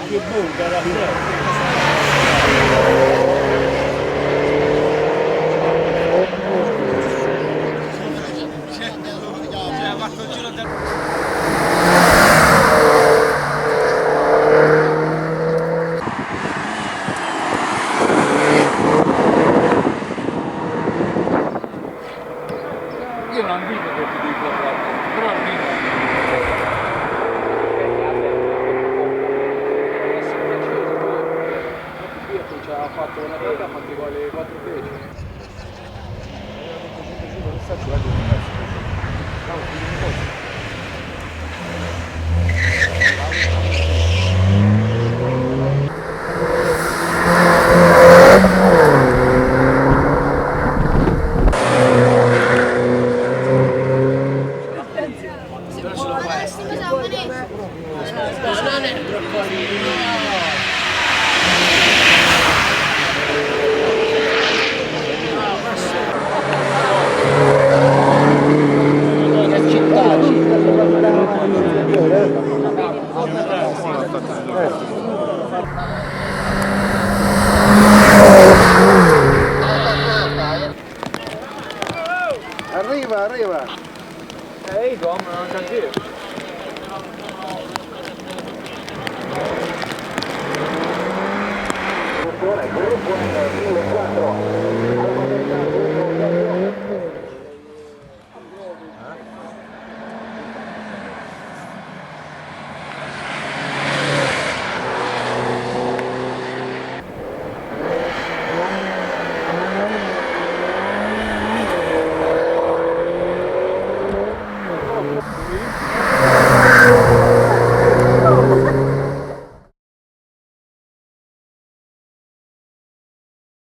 che buca la io non dico che ti dico però almeno ci ha fatto una volta, ha fatto uguale 4 pesi. Banane e broccolini. Arriva, arriva! Gom, non c'è giro. Gruppo 4 alla